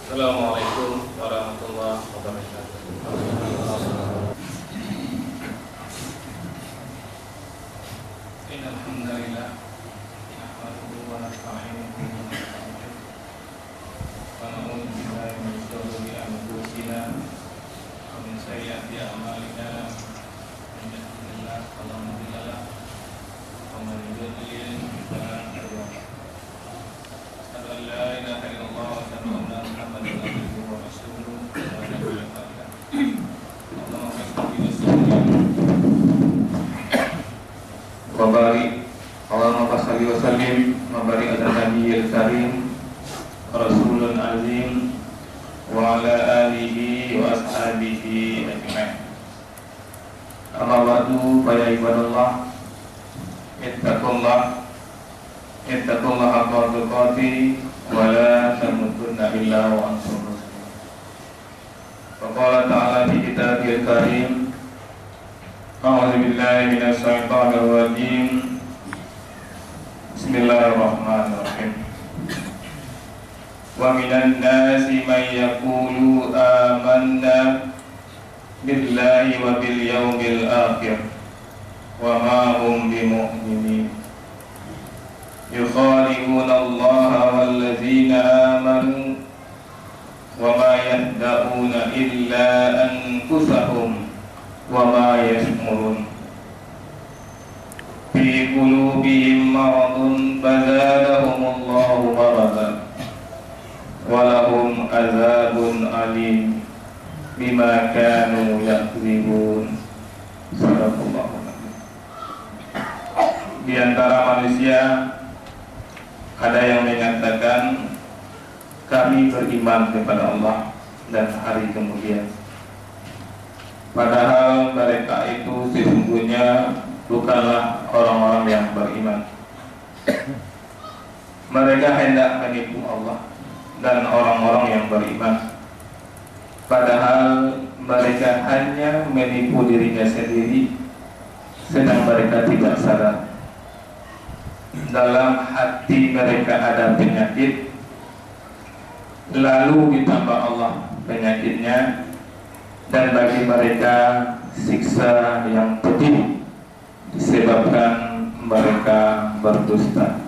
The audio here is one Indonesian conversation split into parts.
Assalamualaikum warahmatullahi wabarakatuh. Innal hamdalillah nahmaduhu wa nasta'inuhu wa nastaghfiruh wa na'udzu billahi min shururi anfusina wa min sayyiati a'malina. Man yahdihillahu fala mudilla lahu wa man yudlil fala hadiya lahu. Asyhadu an la ilaha illallah wa asyhadu anna Muhammadan abduhu wa rasuluh. Allahumma shalli wa sallim wa barik Allahumma salli wa sallim wa barik ala nabiyil karim rasulun azim wa ala alihi wa ashabihi ajma'in. Amma ba'du, fa ya ibadallah ittaqullah haqqa tuqatih wa la tamutunna illa wa antum muslimun. Wa qala ta'ala fi kitabil karim, a'udzu billahi minasy syaithanir rajim. Bismillahirrahmanirrahim. Wa minan nasi may yaqulu amanna billahi wa bil yaumil akhir wa ma hum bimu'minin. Yukhadi'una Allaha walladzina amanu wa ma yahda'una illa anfusahum wa ma yash'urun. Fi qulubihim maradun fazadahumullahu maradan wa lahum azabun alim bima kanu yakdzibun. Sadaqallahu alazim. Di antara manusia ada yang mengatakan kami beriman kepada Allah dan hari kemudian, padahal mereka itu sesungguhnya bukanlah orang-orang yang beriman. Mereka hendak menipu Allah dan orang-orang yang beriman, padahal mereka hanya menipu dirinya sendiri, sedang mereka tidak sadar. Dalam hati mereka ada penyakit, lalu ditambah Allah penyakitnya, dan bagi mereka siksa yang pedih disebabkan mereka berdusta.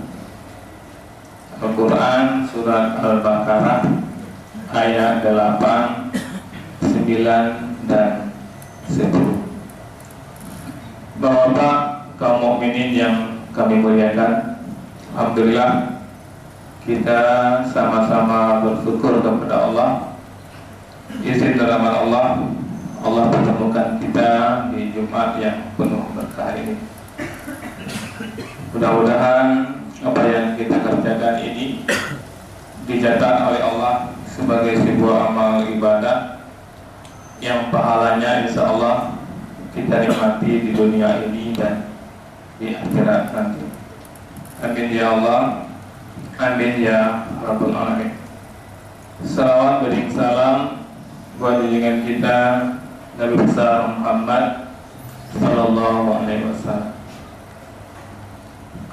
Al-Quran Surat Al-Baqarah ayat 8, 9, dan 10. Bapak kaum mukminin yang kami muliakan, alhamdulillah kita sama-sama bersyukur kepada Allah. Izin rahmat Allah, Allah pertemukan kita di Jumat yang penuh berkah ini. Mudah-mudahan apa yang kita kerjakan ini dicatat oleh Allah sebagai sebuah amal ibadah yang pahalanya insya Allah kita nikmati di dunia ini dan di akhirat nanti. Amin ya Allah, amin ya Rabbul Alamin. Salawat beri salam buat junjungan kita Nabi besar Muhammad sallallahu alaihi wasallam.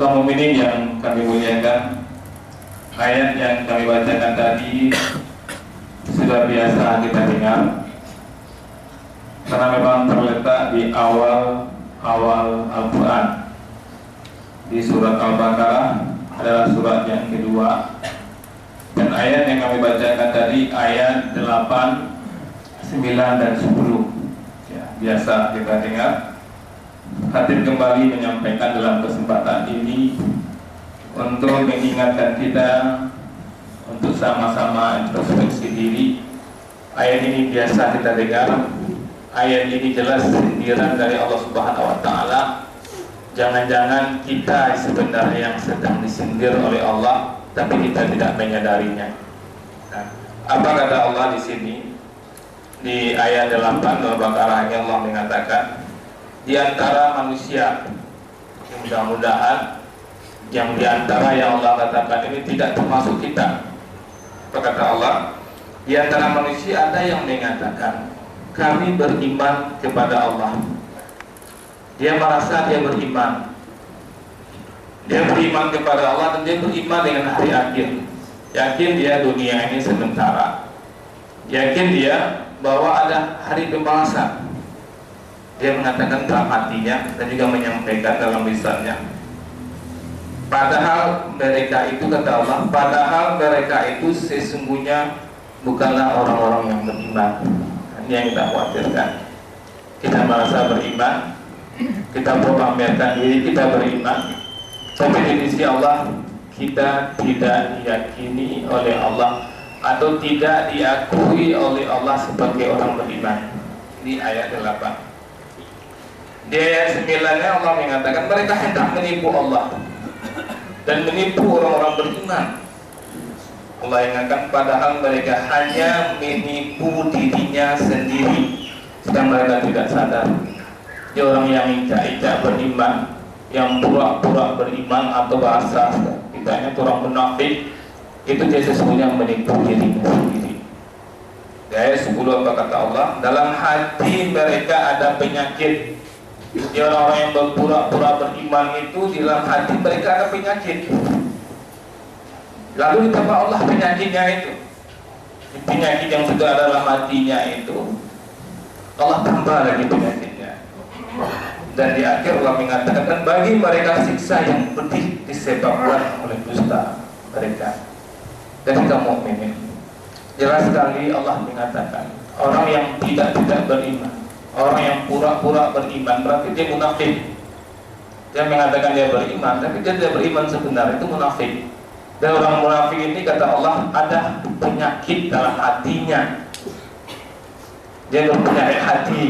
Kaum mukminin yang kami muliakan, ayat yang kami bacakan tadi sudah biasa kita dengar, karena memang terletak di awal Al-Quran. Di surat Al-Baqarah adalah surat yang kedua, dan ayat yang kami bacakan tadi ayat 8, 9, dan 10 ya, biasa kita dengar. Khatib kembali menyampaikan dalam kesempatan ini untuk mengingatkan kita untuk sama-sama introspeksi diri. Ayat ini biasa kita dengar, ayat ini jelas sindiran dari Allah Subhanahu wa Ta'ala. Jangan-jangan kita sebenarnya yang sedang disindir oleh Allah, tapi kita tidak menyadarinya. Nah, apa kata Allah di sini? Di ayat 8 Al-Baqarah Allah mengatakan, di antara manusia, mudah-mudahan yang di antara yang Allah katakan ini tidak termasuk kita. Apa kata Allah? Di antara manusia ada yang mengatakan kami beriman kepada Allah. Dia merasa dia beriman. Dia beriman kepada Allah dan dia beriman dengan hari akhir. Yakin dia dunia ini sementara. yakin dia bahwa ada hari pembalasan. Dia mengatakan dalam hatinya dan juga menyampaikan dalam lisannya. Padahal mereka itu, kata Allah, padahal mereka itu sesungguhnya bukanlah orang-orang yang beriman. Ini yang kita khawatirkan. Kita merasa beriman, kita pamerkan diri kita beriman, tapi di sisi Allah kita tidak diyakini oleh Allah atau tidak diakui oleh Allah sebagai orang beriman. Ini ayat 8. Di ayat 9-nya Allah mengatakan mereka hendak menipu Allah dan menipu orang-orang beriman. Allah ingatkan padahal mereka hanya menipu dirinya sendiri, sedang mereka tidak sadar. Dia orang yang ijak-ijak beriman, yang pura-pura beriman, atau bahasa kitanya itu orang munafik, itu dia sesungguhnya menipu dirinya sendiri. Di ayat 10 apa kata Allah? Dalam hati mereka ada penyakit. Dia orang-orang yang berpura-pura beriman itu di dalam hati mereka ada penyakit. Lalu ditambah Allah penyakitnya itu, penyakit yang sudah ada dalam hatinya itu, Allah tambah lagi penyakitnya. Dan di akhir Allah mengatakan, dan bagi mereka siksa yang pedih disebabkan oleh dusta mereka. Jadi kaum mukminin, jelas sekali Allah mengatakan orang yang tidak beriman, orang yang pura-pura beriman, berarti dia munafik. Dia mengatakan dia beriman, tapi dia tidak beriman sebenarnya, itu munafik. Dan orang munafik ini, kata Allah, ada penyakit dalam hatinya. Dia berpenyakit hati.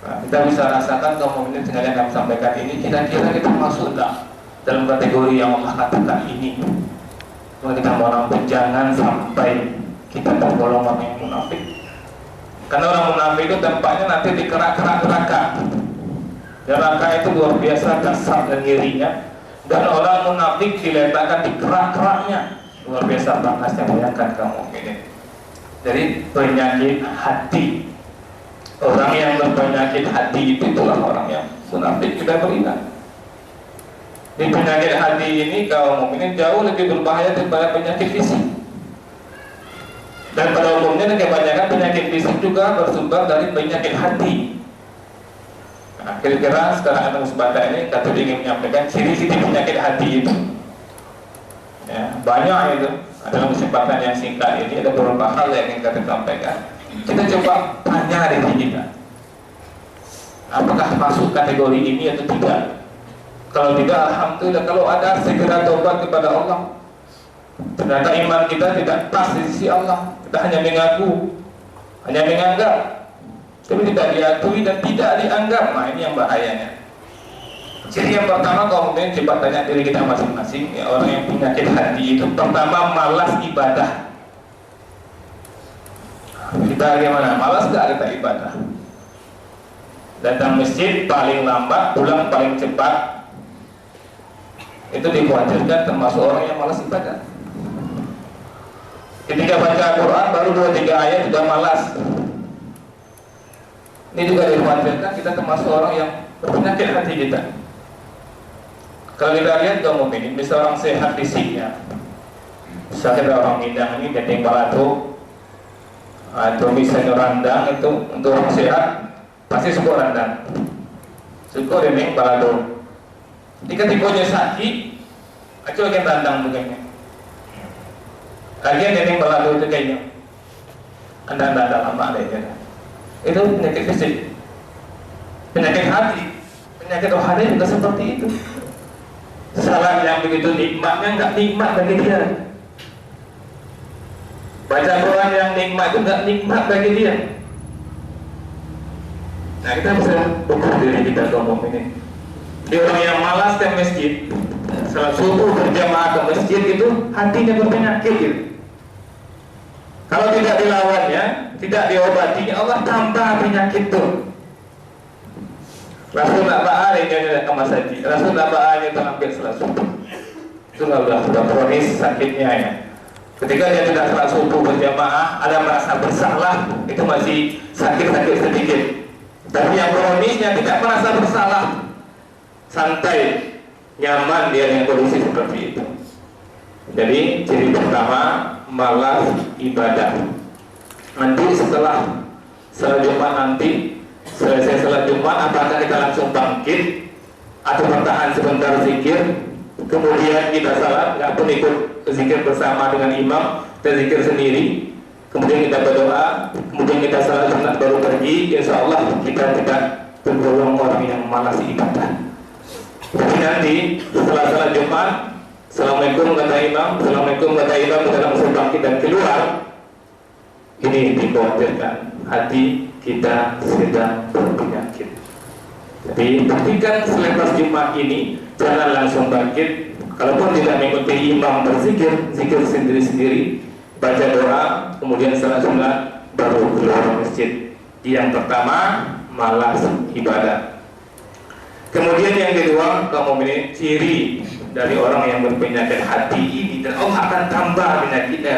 Nah, kita bisa rasakan kaum mukminin dengan yang kami sampaikan ini, kira-kira kita masuk dalam kategori yang Allah katakan ini. Kalau kita mau nampik, jangan sampai kita tergolong orang yang munafik. Karena orang munafik itu tempatnya nanti di kerak-kerak neraka. Neraka itu luar biasa kasar dan ngerinya. Dan orang munafik diletakkan di kerak-keraknya, luar biasa panasnya, bayangkan kamu ini. Jadi penyakit hati, orang yang berpenyakit hati itu itulah orang yang munafik, tidak beriman. Di penyakit hati ini kaum mukminin jauh lebih berbahaya daripada penyakit fisik. Dan pada umumnya kebanyakan penyakit fisik juga bersumber dari penyakit hati. Nah, kira-kira sekarang anak sebatas ini kata ingin menyampaikan ciri-ciri penyakit hati itu. Ya, banyak itu. Dalam kesempatan yang singkat ini ada beberapa hal yang ingin kita sampaikan. Kita coba tanya diri kita, apakah masuk kategori ini atau tidak? Kalau tidak, alhamdulillah. Kalau ada, segera tobat kepada Allah. Ternyata iman kita tidak pas di sisi Allah. Kita hanya mengaku, hanya menganggap, tapi tidak diakui dan tidak dianggap. Nah, ini yang bahayanya. Jadi yang pertama, kaum mukminin coba tanya diri kita masing-masing. Ya, orang yang penyakit hati itu pertama malas ibadah. Kita bagaimana? Malas gak kita ibadah? Datang masjid paling lambat, pulang paling cepat. Itu dikhawatirkan termasuk orang yang malas ibadah. Ketika baca Al-Quran baru 2-3 ayat sudah malas. Ini juga dikhawatirkan kita termasuk orang yang berpenyakit hati kita. Kalau kita lihat kaum mukminin, bisa orang sehat fisiknya, misalnya orang Minang ini dendeng balado atau misalnya randang, itu untuk orang sehat pasti suka randang, suka dendeng balado. Jika tipenya sakit, acuh akan randang begini. Kajian dendeng balado itu kayaknya anda lama deh. Itu penyakit fisik. Penyakit hati, penyakit rohani juga seperti itu. Salat yang begitu nikmatnya nggak nikmat bagi dia. Baca Quran yang nikmat itu nggak nikmat bagi dia. Nah, kita bisa ukur diri kita kaum mukminin. Di orang yang malas ke masjid, salat subuh berjamaah ke masjid itu hatinya berpenyakit gitu. Kalau tidak dilawannya, tidak diobatinya, Allah tambah penyakit itu. Rasul nak ba'al ini ada kemas haji. Rasul nak ba'al itu hampir salat subuh. Itu sudah kronis sakitnya ya. Ketika dia tidak salat subuh berjamaah, ada merasa bersalah, itu masih sakit-sakit sedikit. Tapi yang kronisnya tidak merasa bersalah, santai, nyaman dia dengan kondisi seperti itu. Jadi ciri pertama, malas ibadah. Nanti setelah salat Jumat nanti, selesai salat Jumat, apakah kita langsung bangkit atau bertahan sebentar zikir, kemudian kita salat, nggak pun ikut zikir bersama dengan imam, kita zikir sendiri, kemudian kita berdoa, kemudian kita salat sunat baru pergi, insya Allah kita tidak tergolong orang yang malas ibadah. Jadi nanti setelah salat Jumat, Assalamualaikum kata imam, Assalamualaikum kata imam, kita langsung bangkit dan keluar. Ini dikhawatirkan hati kita sedang berpenyakit. Jadi pastikan selepas Jumat ini jangan langsung bangkit. Kalaupun tidak mengikuti imam berzikir, zikir sendiri-sendiri, baca doa, kemudian salat sunat, baru keluar masjid. Yang pertama, malas ibadah. Kemudian yang kedua, kaum mukminin, ciri dari orang yang berpenyakit hati ini, dan Allah akan tambah penyakitnya,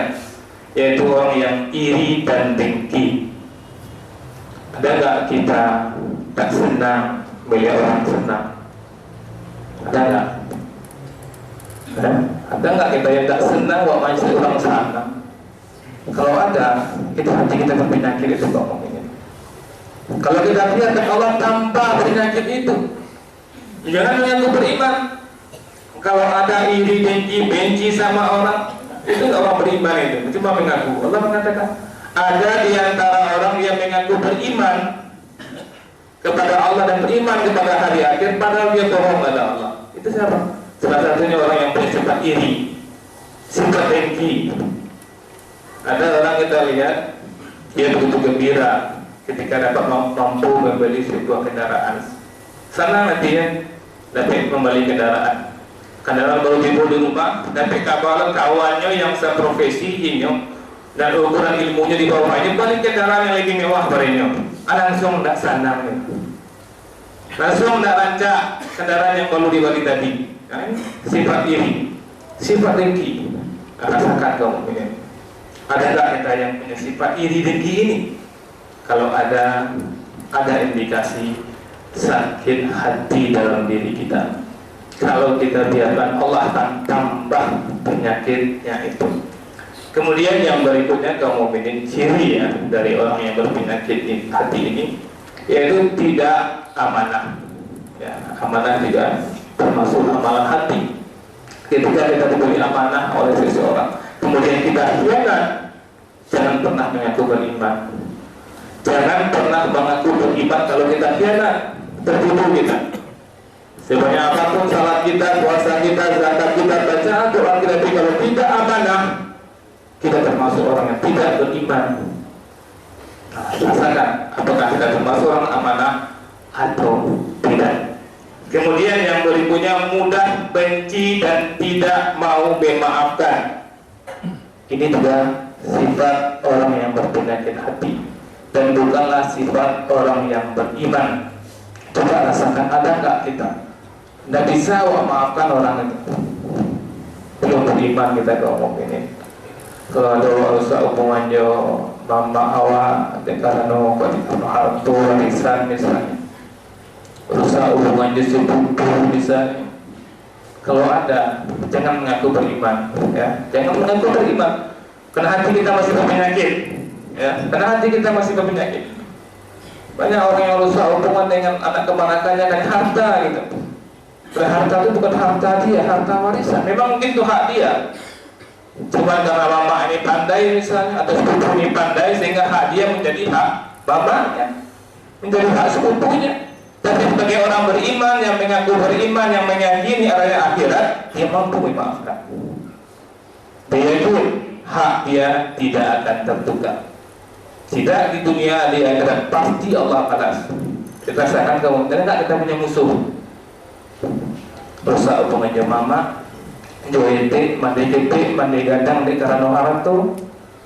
yaitu orang yang iri dan dengki. Ada nggak kita tak senang melihat orang senang? Ada nggak? Ada nggak kita yang tak senang bahwa manusia orang senang? Kalau ada, itu hati kita berpenyakit itu kaum mukminin. Kalau kita lihat Allah tambah penyakit itu. Jangan mengaku beriman. Kalau ada iri, dengki, benci sama orang, itu nggak orang beriman itu, cuma mengaku. Allah mengatakan ada di antara orang yang mengaku beriman kepada Allah dan beriman kepada hari akhir, padahal dia bohong pada Allah. Itu siapa? Salah satunya orang yang punya sifat iri, sifat dengki. Ada orang kita lihat dia begitu gembira ketika dapat mampu membeli sebuah kendaraan. Senang hatinya dapat membeli kendaraan baru timbul di rumah, dapat kawannya yang seprofesi ini dan ukuran ilmunya di bawahnya, balik kendaraan yang lebih mewah barunya. Langsung tidak senang, langsung tidak rancak kendaraan yang baru dibagi tadi. Sifat iri, sifat dengki. Rasakan kamu punya. Ada nggak kita yang punya sifat iri dengki ini? Kalau ada indikasi sakit hati dalam diri kita. Kalau kita biarkan, Allah akan tambah penyakitnya itu. Kemudian yang berikutnya kaum mukminin, ciri ya dari orang yang berpenyakit hati ini, yaitu tidak amanah. Ya, amanah tidak termasuk amalan hati. Ketika kita diberi amanah oleh seseorang, kemudian kita khianat, jangan pernah mengaku beriman. Jangan pernah mengaku beriman kalau kita khianat, tertipu kita. Sebanyak apapun salat kita, puasa kita, zakat kita, bacaan Quran kita, tapi kalau tidak amanah, kita termasuk orang yang tidak beriman. Rasakan apakah kita termasuk orang amanah atau tidak. Kemudian yang berikutnya, mudah benci dan tidak mau memaafkan. Ini juga sifat orang yang berpenyakit hati dan bukanlah sifat orang yang beriman. Coba rasakan, ada nggak kita tidak bisa memaafkan orang itu? Belum beriman kita kaum mukminin. Kalau usah hubungannya mama awak dekarano kau hartu warisan misalnya, rusak hubungannya sepupu misalnya. Kalau ada, jangan mengaku beriman, ya. Jangan mengaku beriman, karena hati kita masih berpenyakit, ya. Karena hati kita masih berpenyakit. Banyak orang yang rusak hubungan dengan anak keponakannya dan harta gitu. Harta itu bukan harta dia, harta warisan. Memang mungkin itu hak dia. Cuma karena mama ini pandai misalnya, atau sepupu ini pandai, sehingga hak dia menjadi hak bapaknya, menjadi hak sepupunya. Tapi sebagai orang beriman, yang mengaku beriman, yang meyakini adanya akhirat, dia mampu memaafkan. Dia itu hak dia tidak akan tertukar. Tidak di dunia, di akhirat pasti Allah balas. Kita rasakan kamu, karena kita punya musuh. Rusak hubungannya mama, joete, mandi gede, mandi gadang di karena harto.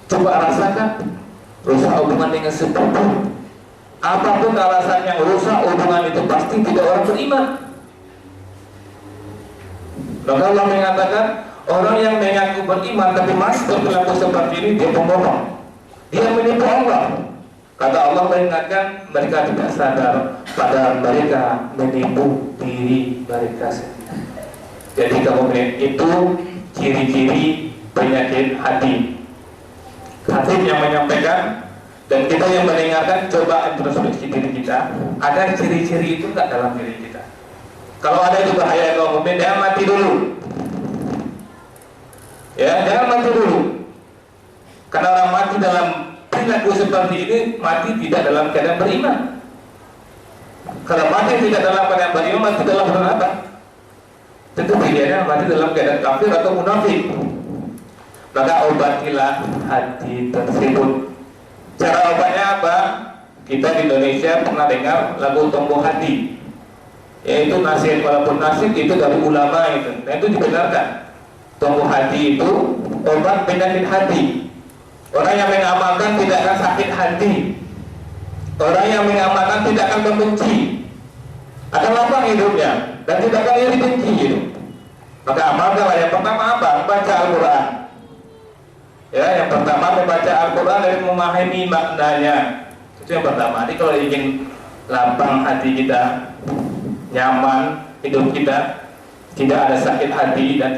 Coba rasakan rusak hubungan dengan sepupu. Apapun alasan yang rusak hubungan itu pasti tidak orang beriman. Maka Allah mengatakan orang yang mengaku beriman tapi masih berperilaku seperti ini, dia pembohong. Dia menipu Allah. Kata Allah mengingatkan mereka tidak sadar, padahal mereka menipu diri mereka sendiri. Jadi kamu melihat itu ciri-ciri penyakit hati. Hadis yang menyampaikan Dan kita yang mendengarkan, coba introspeksi diri kita. Ada ciri-ciri itu nggak dalam diri kita? Kalau ada itu bahaya kaum mukmin, jangan mati dulu. Ya, jangan mati dulu. Karena orang mati dalam perilaku seperti ini, mati tidak dalam keadaan beriman. Kalau mati tidak dalam keadaan beriman, mati dalam keadaan apa? Tentu pilihannya mati dalam keadaan kafir atau munafik. Maka obatilah hati tersebut. Cara obatnya apa? Kita di Indonesia pernah dengar lagu Tombuh Hati, yaitu nasihat, walaupun nasihat itu dari ulama itu. Nah itu dibenarkan. Tombuh hati itu obat penyakit hati. Orang yang mengamalkan tidak akan sakit hati. Orang yang mengamalkan tidak akan membenci, akan lapang hidupnya dan tidak akan iri dengki gitu. Maka amalkanlah. Yang pertama apa? Baca Al-Quran. Ya, yang pertama membaca Al-Quran dan memahami maknanya. Itu yang pertama. Jadi kalau ingin lapang hati kita, nyaman hidup kita, tidak ada sakit hati dan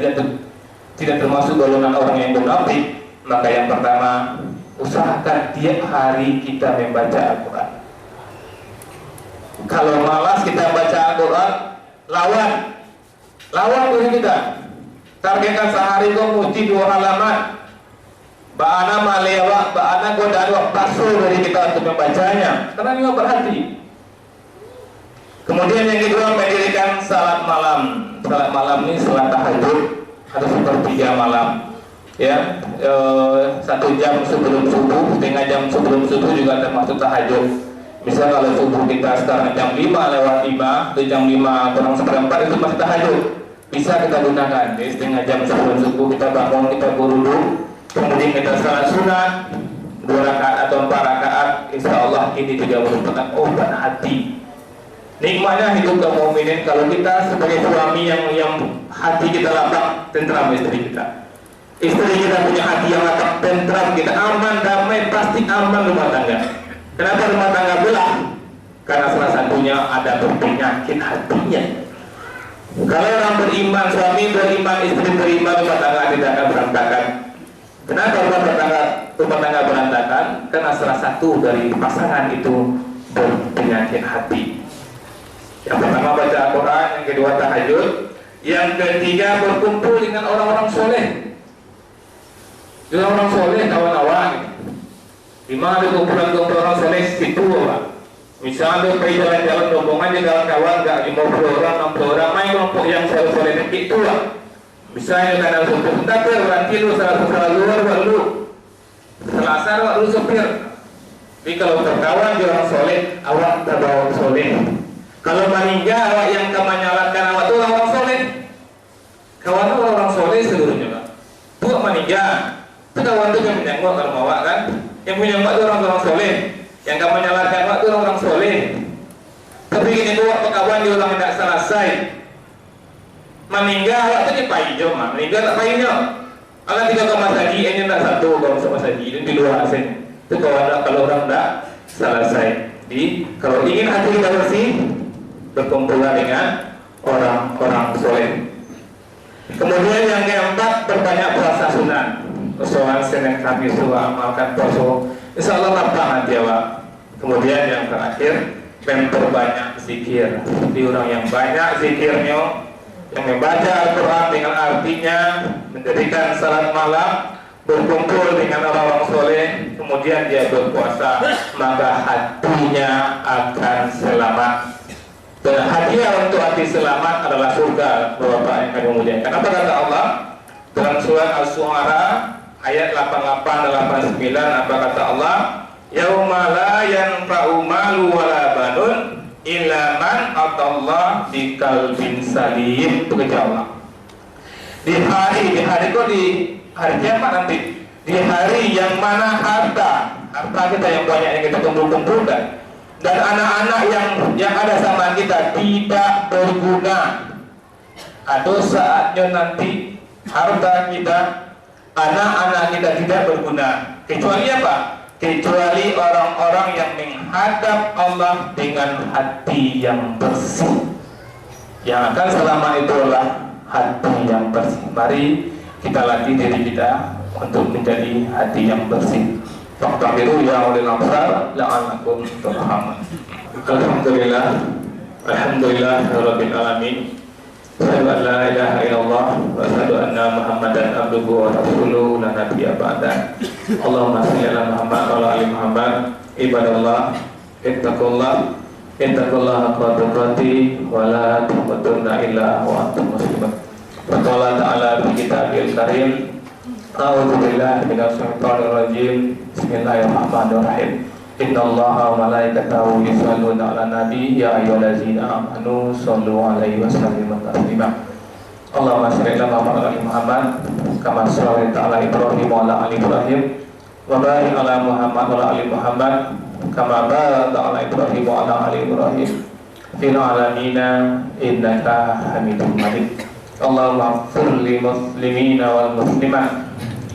tidak termasuk golongan orang yang munafik, maka yang pertama usahakan tiap hari kita membaca Al-Quran. Kalau malas kita baca Al-Quran, lawan diri kita. Targetkan sehari kau muji 2 halaman. Ba'ana malewa, ba'ana godaan pasul dari kita untuk membacanya. Karena ini berhati. Kemudian yang kedua, mendirikan salat malam. Salat malam ini salat tahajud atau sepertiga malam. Ya, 1 jam sebelum subuh, setengah jam sebelum subuh juga termasuk tahajud. Misal kalau subuh kita sekarang jam 5 lewat 5 atau jam 5 kurang seperempat, itu masih tahajud. Bisa kita gunakan. Jadi setengah jam sebelum subuh kita bangun, kita berwudu, kemudian kita salat sunat 2 rakaat atau 4 rakaat. Insya Allah ini juga merupakan obat hati. Nikmatnya hidup kaum mukminin kalau kita sebagai suami yang hati kita lapang, tentram istri kita. Istri kita punya hati yang lapang, tentram, kita aman, damai, pasti aman rumah tangga. Kenapa rumah tangga belah? Karena salah satunya ada berpenyakit hatinya. Kalau orang beriman, suami beriman, istri beriman, rumah tangga tidak akan berantakan. Kenapa rumah tangga berantakan? Karena salah satu dari pasangan itu berpenyakit hati. Yang pertama baca Al-Quran, yang kedua tahajud, yang ketiga berkumpul dengan orang-orang soleh. Dengan orang soleh, kawan-kawan. Di mana ada kumpulan orang soleh situ, Pak. Misalnya pergi jalan-jalan rombongan aja kawan-kawan, nggak 50 orang, 60 orang, main kelompok yang soleh itu, Pak. Misalnya kadang sopir, tapi berarti lu salah luar, lu selasar, lu sopir. Tapi kalau terkawan di orang soleh, awak terbawa soleh. Kalau meninggal awak yang menyalahkan awak itu orang soleh. Kawan itu orang soleh seluruhnya, Pak. Itu meninggal, itu kawan itu yang menyangkut kalau awak kan. Yang menyangkut itu orang soleh. Yang kamu menyalahkan awak itu orang soleh. Tapi ini tuh waktu kawan diulang tidak selesai. Meninggal awak itu dipainjo, mah. Meninggal tak painjo. Alah 3 saji, ini tak 1 sama saji, itu di luar asin. Itu kawan kalau orang tidak selesai. Jadi kalau ingin hati kita bersih, berkumpullah dengan orang-orang soleh. Kemudian yang keempat, berbanyak puasa sunat. Soal Senin Kamis amalkan puasa, insya Allah lapang hati awak. Kemudian yang terakhir, memperbanyak zikir. Di orang yang banyak zikirnya, yang membaca Al-Quran dengan artinya, mendirikan salat malam, berkumpul dengan orang-orang soleh, kemudian dia berpuasa, maka hatinya akan selamat. Dan hadiah untuk hati selamat adalah surga, Bapak yang kami muliakan. Apa kata Allah dalam surat Al-Syu'ara ayat 88 dan 89? Apa kata Allah? Yauma la yanfa'u malu wala banun illa man atallah biqalbin salim. Itu kata Allah. Di hari kiamat nanti, di hari yang mana harta kita yang banyak yang kita kumpulkan dan anak-anak yang ada sama kita tidak berguna. Ada saatnya nanti harta kita, anak-anak kita tidak berguna. Kecuali apa? Kecuali orang-orang yang menghadap Allah dengan hati yang bersih. Yang akan selamat itu adalah hati yang bersih. Mari kita latih diri kita untuk menjadi hati yang bersih. Faqtabiru ya ulil absar la'allakum turhamun. Alhamdulillah, alhamdulillahirabbil alamin. Asyhadu an la ilaha illallah wa asyhadu anna Muhammadan abduhu wa rasuluhu la nabiyya ba'da. Allahumma shalli ala Muhammad wa ala ali Muhammad. Ibadallah, ittaqullaha haqqa tuqatih wa la tamutunna illa wa antum muslimun. Wa qala ta'ala fi kitabil karim, a'udzu billahi minasy syaithanir rajim. Bismillahirrahmanirrahim. Innallaha wa malaikatahu yusholluna 'alan nabi ya ayyuhallazina amanu shollu 'alaihi wa sallimu taslima. Allahumma shalli ala Muhammad wa ali Muhammad kama shallaita 'ala Ibrahim wa 'ala ali Ibrahim wa barik 'ala Muhammad wa 'ala ali Muhammad kama barakta 'ala Ibrahim wa 'ala ali Ibrahim fil 'alamin innaka Hamidum Majid. Allahumma ighfir lil muslimina wal muslimat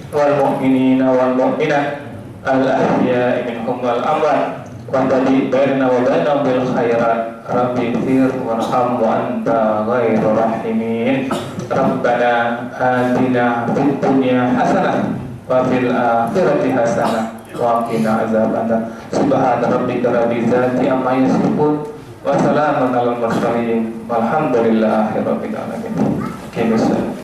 wal mu'minina wal mu'minat al-ahya'i minhum wal amwat wa tadi bainana wa bainahum bil khairat. Rabbi ighfir warham wa anta ghairur rahimin. Rabbana atina fid dunya hasanah wa fil akhirati hasanah wa qina azabannar. Subhana rabbika rabbil izzati amma yasifun wa salamun alal mursalin walhamdulillahi rabbil alamin.